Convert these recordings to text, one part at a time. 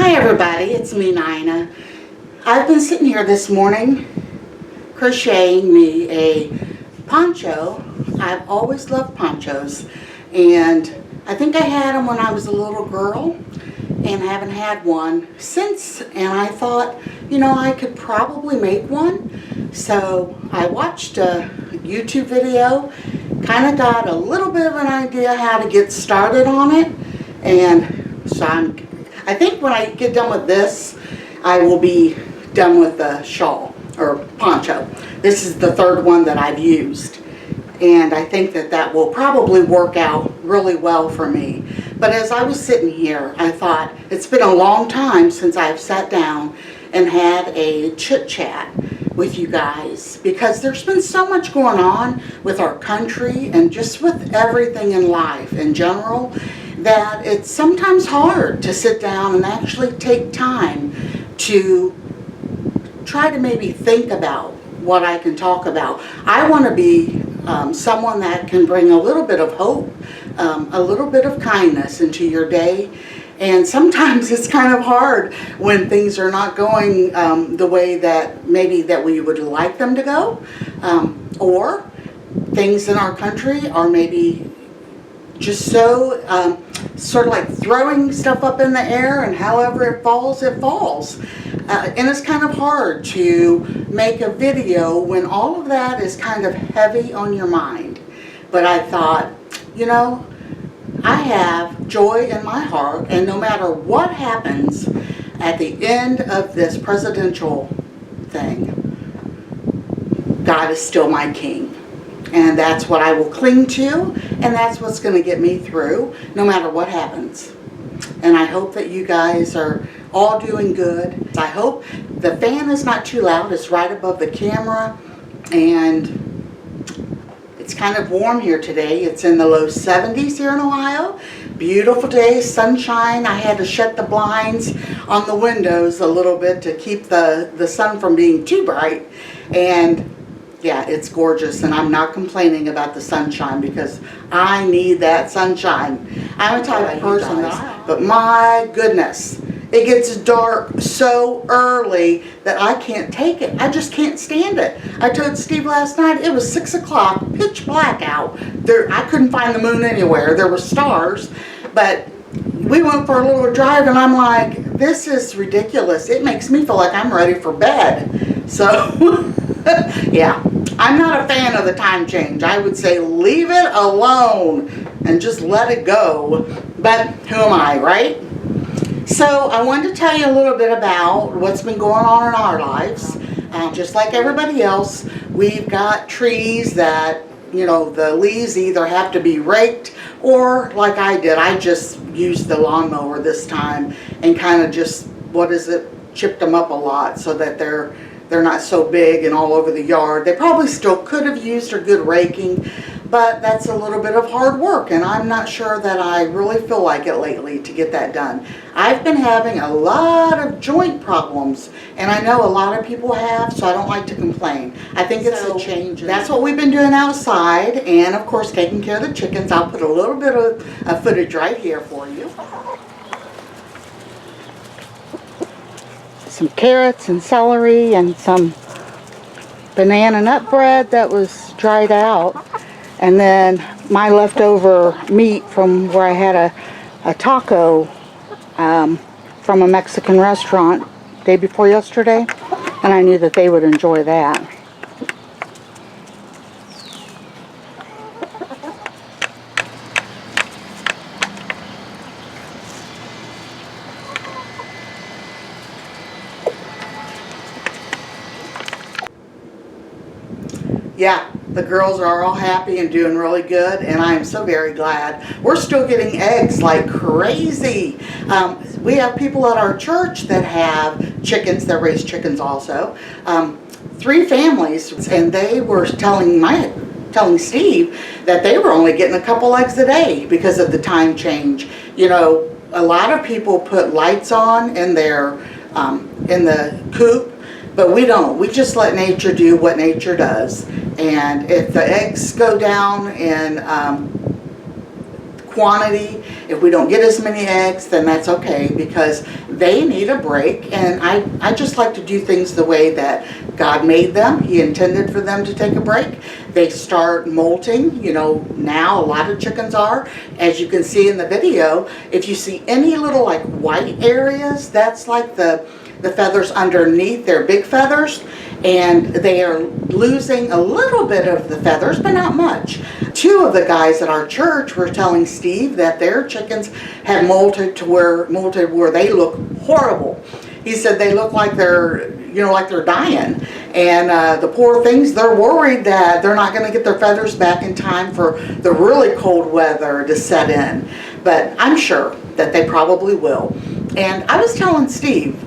Hi everybody, it's me, Nina. I've been sitting here this morning crocheting me a poncho. I've always loved ponchos, and I think I had them when I was a little girl and haven't had one since, and I thought, I could probably make one. So I watched a YouTube video, kind of got a little bit of an idea how to get started on it, and so I think when I get done with this, I will be done with the shawl or poncho. This is the third one that I've used, and I think that will probably work out really well for me. But as I was sitting here, I thought it's been a long time since I've sat down and had a chit chat with you guys, because there's been so much going on with our country and just with everything in life in general, that it's sometimes hard to sit down and actually take time to try to maybe think about what I can talk about. I want to be someone that can bring a little bit of hope, a little bit of kindness into your day. And sometimes it's kind of hard when things are not going the way that maybe that we would like them to go, or things in our country are maybe just so sort of like throwing stuff up in the air, and however it falls, it falls. And it's kind of hard to make a video when all of that is kind of heavy on your mind. But I thought, I have joy in my heart, and no matter what happens at the end of this presidential thing, God is still my king. And that's what I will cling to, and that's what's going to get me through, no matter what happens. And I hope that you guys are all doing good. I hope the fan is not too loud. It's right above the camera, and it's kind of warm here today. It's in the low 70s here in Ohio. Beautiful day, sunshine. I had to shut the blinds on the windows a little bit to keep the sun from being too bright. And yeah, it's gorgeous, and I'm not complaining about the sunshine because I need that sunshine. I'm a type of person, but my goodness, it gets dark so early that I can't take it. I just can't stand it. I told Steve last night, it was 6 o'clock, pitch black out. I couldn't find the moon anywhere. There were stars, but we went for a little drive, and I'm like, this is ridiculous. It makes me feel like I'm ready for bed. So, yeah, I'm not a fan of the time change. I would say leave it alone and just let it go. But who am I, right? So I wanted to tell you a little bit about what's been going on in our lives. Just like everybody else, we've got trees that, the leaves either have to be raked, or like I did, I just used the lawnmower this time and kind of just, chipped them up a lot so that they're not so big and all over the yard. They probably still could have used a good raking, but that's a little bit of hard work, and I'm not sure that I really feel like it lately to get that done. I've been having a lot of joint problems, and I know a lot of people have, so I don't like to complain. I think it's a change. That's what we've been doing outside, and of course taking care of the chickens. I'll put a little bit of footage right here for you. Some carrots and celery and some banana nut bread that was dried out, and then my leftover meat from where I had a taco from a Mexican restaurant day before yesterday, and I knew that they would enjoy that. Yeah, the girls are all happy and doing really good, and I am so very glad. We're still getting eggs like crazy. We have people at our church that have chickens, that raise chickens also. 3 families, and they were telling Steve that they were only getting a couple eggs a day because of the time change. A lot of people put lights on in in the coop, but we don't. We just let nature do what nature does. And if the eggs go down in quantity. If we don't get as many eggs, then that's okay, because they need a break, and I just like to do things the way that God made them. He intended for them to take a break. They start molting, you know, now a lot of chickens are. As you can see in the video, if you see any little like white areas, that's like the feathers underneath their big feathers, and they are losing a little bit of the feathers, but not much. Two of the guys at our church were telling Steve that their chickens had molted where they look horrible. He said they look like they're, you know, like they're dying, and the poor things, they're worried that they're not going to get their feathers back in time for the really cold weather to set in. But I'm sure that they probably will. And I was telling Steve,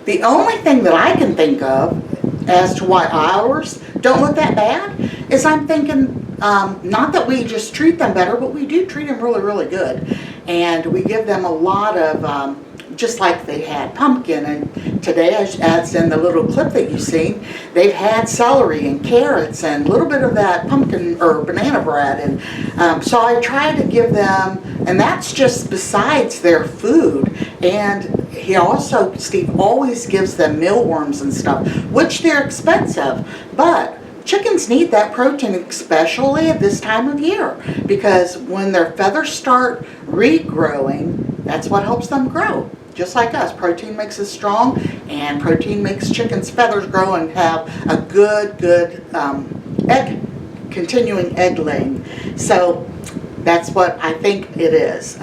the only thing that I can think of as to why ours don't look that bad is I'm thinking, not that we just treat them better, but we do treat them really, really good. And we give them a lot of, just like they had pumpkin, and today, as in the little clip that you've seen, they've had celery and carrots and a little bit of that pumpkin or banana bread. And so I try to give them, and that's just besides their food. And he also, Steve always gives them mealworms and stuff, which they're expensive, but chickens need that protein, especially at this time of year, because when their feathers start regrowing, that's what helps them grow. Just like us, protein makes us strong, and protein makes chickens' feathers grow and have a good continuing egg laying. So that's what I think it is.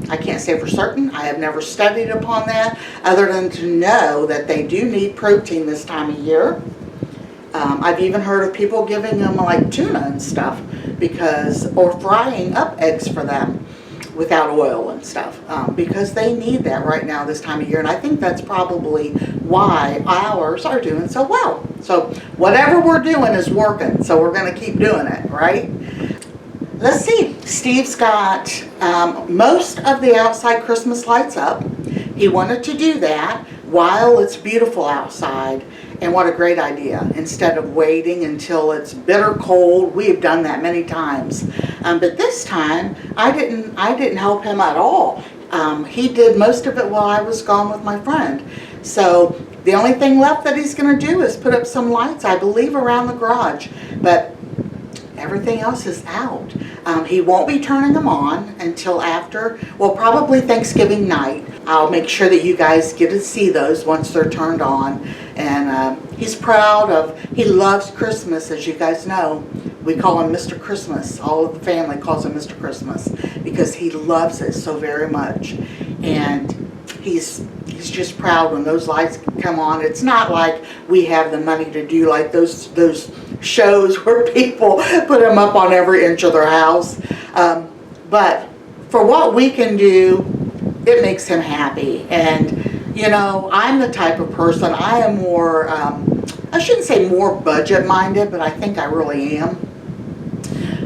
I can't say for certain. I have never studied upon that, other than to know that they do need protein this time of year. I've even heard of people giving them like tuna and stuff, or frying up eggs for them without oil and stuff, because they need that right now this time of year. And I think that's probably why ours are doing so well. So whatever we're doing is working, so we're going to keep doing it, right? Let's see, Steve's got most of the outside Christmas lights up. He wanted to do that while it's beautiful outside, and what a great idea, instead of waiting until it's bitter cold. We've done that many times, but this time I didn't help him at all. He did most of it while I was gone with my friend. So the only thing left that he's going to do is put up some lights, I believe, around the garage, but everything else is out. He won't be turning them on until after, well, probably Thanksgiving night. I'll make sure that you guys get to see those once they're turned on. And he's proud of, he loves Christmas, as you guys know. We call him Mr. Christmas. All of the family calls him Mr. Christmas because he loves it so very much. And he's just proud when those lights come on. It's not like we have the money to do like those shows where people put them up on every inch of their house. But for what we can do, it makes him happy. And you know, I'm the type of person, I am more, I shouldn't say more budget minded, but I think I really am.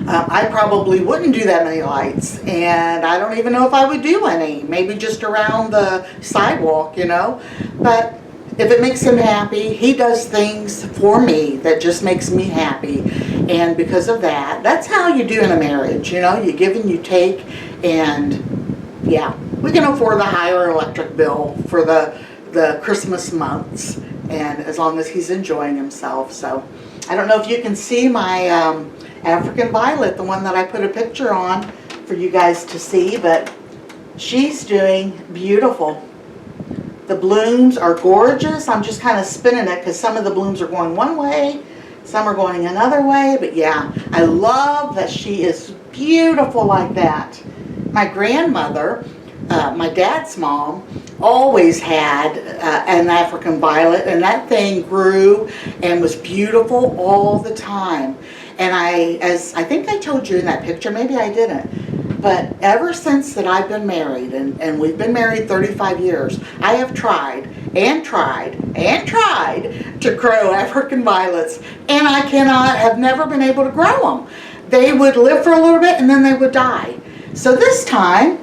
I probably wouldn't do that many lights, and I don't even know if I would do any, maybe just around the sidewalk, you know. But if it makes him happy, he does things for me that just makes me happy. And because of that, that's how you do in a marriage, you know, you give and you take. And yeah, we can afford the higher electric bill for the Christmas months, and as long as he's enjoying himself. So I don't know if you can see my African violet, the one that I put a picture on for you guys to see, but she's doing beautiful. The blooms are gorgeous. I'm just kind of spinning it because some of the blooms are going one way, some are going another way, but yeah, I love that she is beautiful like that. My grandmother, my dad's mom, always had an African violet, and that thing grew and was beautiful all the time. And as I think I told you in that picture, maybe I didn't, but ever since that I've been married, and we've been married 35 years, I have tried and tried and tried to grow African violets, and I have never been able to grow them. They would live for a little bit and then they would die. So this time,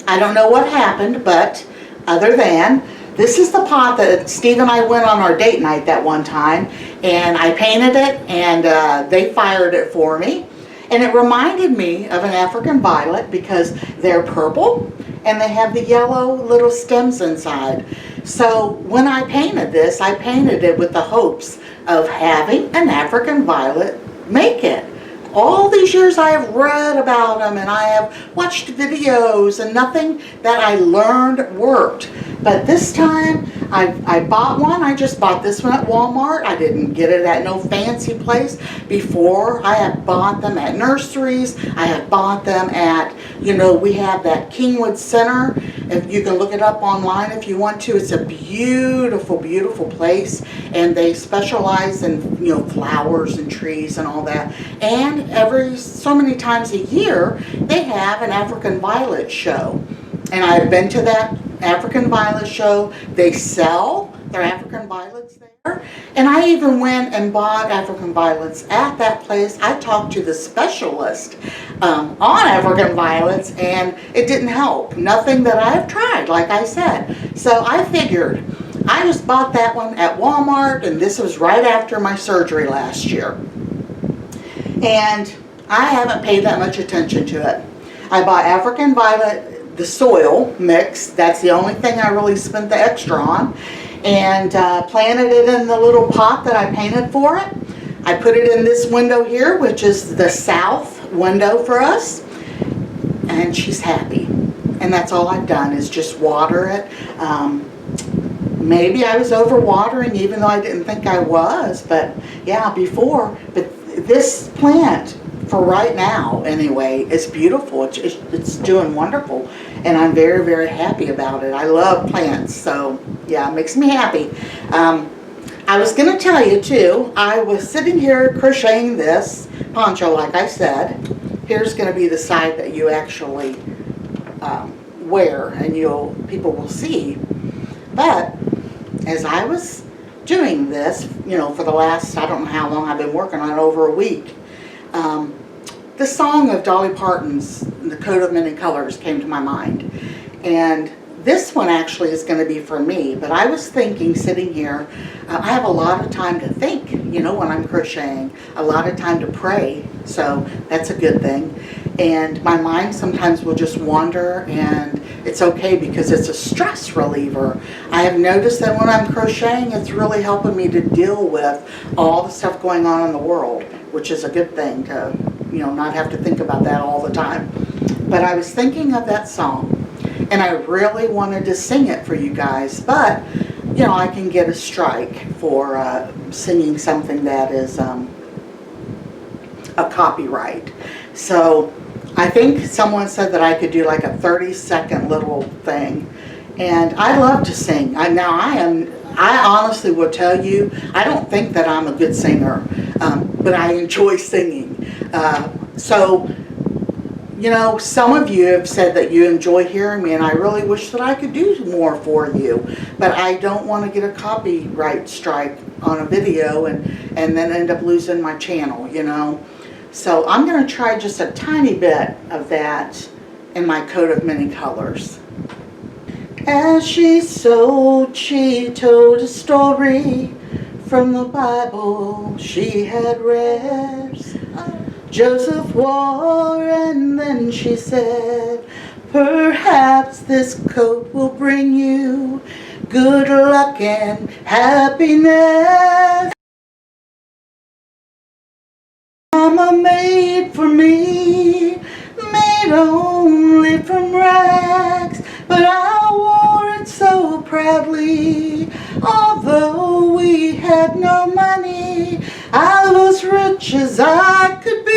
I don't know what happened, but other than, this is the pot that Steve and I went on our date night that one time, and I painted it, and they fired it for me. And it reminded me of an African violet because they're purple and they have the yellow little stems inside. So when I painted this, I painted it with the hopes of having an African violet make it. All these years I have read about them and I have watched videos and nothing that I learned worked. But this time I bought one. I just bought this one at Walmart. I didn't get it at no fancy place. Before, I have bought them at nurseries. I have bought them at, you know, we have that Kingwood Center. If you can look it up online if you want to. It's a beautiful, beautiful place. And they specialize in, you know, flowers and trees and all that. And every so many times a year, they have an African violet show. And I've been to that African violet show. They sell their African violets there. And I even went and bought African violets at that place. I talked to the specialist on African violets, and it didn't help. Nothing that I've tried, like I said. So I figured, I just bought that one at Walmart, and this was right after my surgery last year. And I haven't paid that much attention to it. I bought African violet, the soil mix. That's the only thing I really spent the extra on. And planted it in the little pot that I painted for it. I put it in this window here, which is the south window for us. And she's happy. And that's all I've done is just water it. Maybe I was overwatering even though I didn't think I was. But yeah, before. But this plant, for right now anyway, is beautiful. It's doing wonderful. And I'm very, very happy about it. I love plants, so yeah, it makes me happy. I was going to tell you too, I was sitting here crocheting this poncho, like I said. Here's going to be the side that you actually wear, and people will see. But as I was doing this, you know, for the last, I don't know how long I've been working on it, over a week, the song of Dolly Parton's, The Coat of Many Colors, came to my mind. And this one actually is going to be for me, but I was thinking, sitting here, I have a lot of time to think, you know, when I'm crocheting, a lot of time to pray, so that's a good thing. And my mind sometimes will just wander, and it's okay because it's a stress reliever. I have noticed that when I'm crocheting, it's really helping me to deal with all the stuff going on in the world, which is a good thing to, you know, not have to think about that all the time. But I was thinking of that song, and I really wanted to sing it for you guys, but, you know, I can get a strike for singing something that is a copyright. So I think someone said that I could do like a 30-second little thing, and I love to sing. I honestly will tell you, I don't think that I'm a good singer, but I enjoy singing. So, you know, some of you have said that you enjoy hearing me, and I really wish that I could do more for you, but I don't want to get a copyright strike on a video and then end up losing my channel, you know. So I'm going to try just a tiny bit of that in my Coat of Many Colors. As she sewed, she told a story from the Bible she had read. Joseph wore, and then she said, perhaps this coat will bring you good luck and happiness. Mama made for me, made only from rags, but I wore it so proudly. Although we had no money, I was rich as I could be.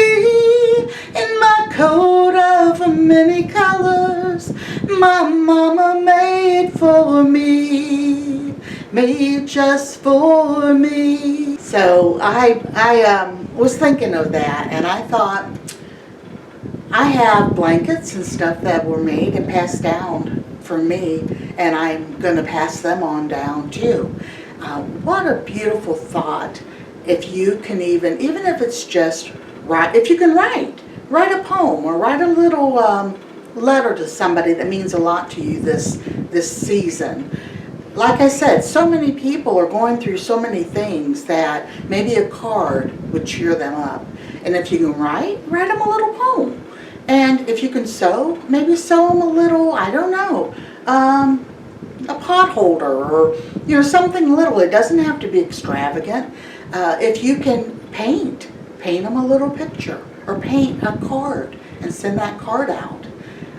In my coat of many colors, my mama made for me, made just for me. So I was thinking of that, and I thought, I have blankets and stuff that were made and passed down for me, and I'm going to pass them on down too. What a beautiful thought. If you can even if it's just write, if you can write a poem or write a little letter to somebody that means a lot to you this season. Like I said, so many people are going through so many things that maybe a card would cheer them up. And if you can write them a little poem. And if you can sew, maybe sew them a little, I don't know, a pot holder or, something little. It doesn't have to be extravagant. If you can paint them a little picture or paint a card and send that card out.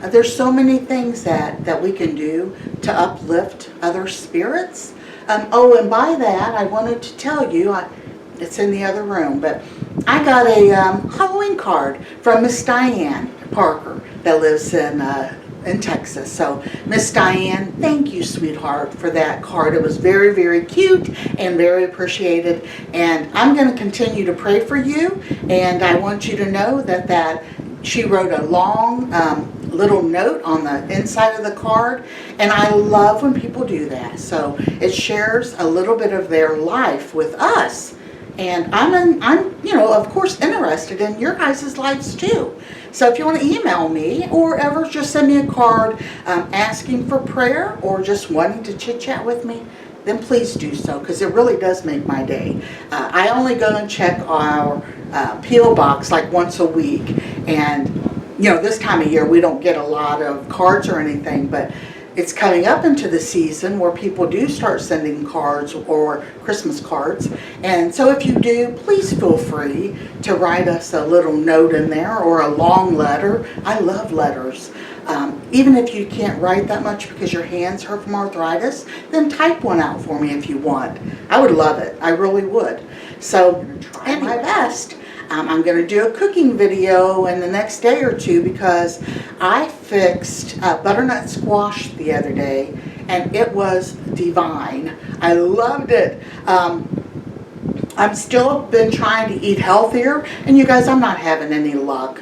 There's so many things that we can do to uplift other spirits. Oh, and by that, I wanted to tell you, it's in the other room, but I got a Halloween card from Miss Diane Parker that lives in Texas. So, Miss Diane, thank you, sweetheart, for that card. It was very, very cute and very appreciated. And I'm going to continue to pray for you. And I want you to know that she wrote a long little note on the inside of the card. And I love when people do that. So it shares a little bit of their life with us. And I'm of course, interested in your guys' lives too. So if you want to email me or ever just send me a card asking for prayer or just wanting to chit chat with me, then please do so, because it really does make my day. I only go and check our P.O. box like once a week. And, this time of year we don't get a lot of cards or anything, but it's coming up into the season where people do start sending cards or Christmas cards. And so if you do, please feel free to write us a little note in there or a long letter. I love letters. Even if you can't write that much because your hands hurt from arthritis, then type one out for me if you want. I would love it. I really would. So I'm going to try my best. I'm going to do a cooking video in the next day or two because I fixed butternut squash the other day and it was divine. I loved it. I've still been trying to eat healthier, and you guys, I'm not having any luck.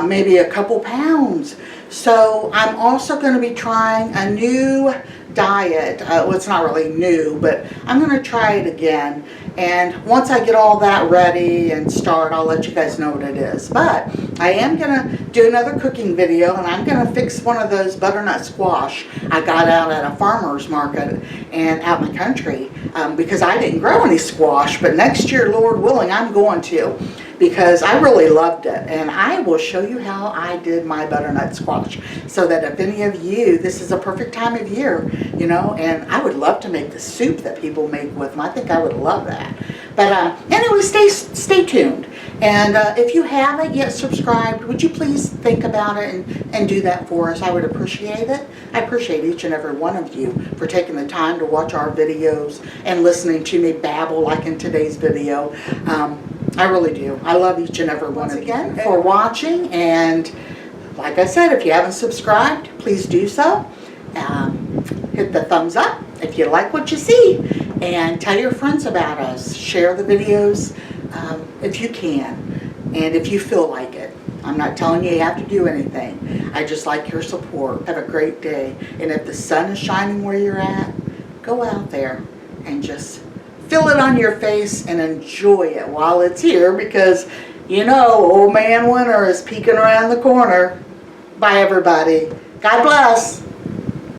Maybe a couple pounds. So I'm also going to be trying a new diet. Well, it's not really new, but I'm going to try it again. And once I get all that ready and start, I'll let you guys know what it is. But I am going to do another cooking video, and I'm going to fix one of those butternut squash I got out at a farmer's market and out in the country because I didn't grow any squash. But next year, Lord willing, I'm going to, because I really loved it. And I will show you how I did my butternut squash so that if any of you, this is a perfect time of year, and I would love to make the soup that people make with them. I think I would love that. But anyway, stay tuned. And if you haven't yet subscribed, would you please think about it and do that for us? I would appreciate it. I appreciate each and every one of you for taking the time to watch our videos and listening to me babble like in today's video. I really do. I love each and every one of you again for watching. And like I said, if you haven't subscribed, please do so. Hit the thumbs up if you like what you see. And tell your friends about us. Share the videos if you can. And if you feel like it. I'm not telling you have to do anything. I just like your support. Have a great day. And if the sun is shining where you're at, go out there and just feel it on your face and enjoy it while it's here, because old man winter is peeking around the corner. Bye everybody. God bless.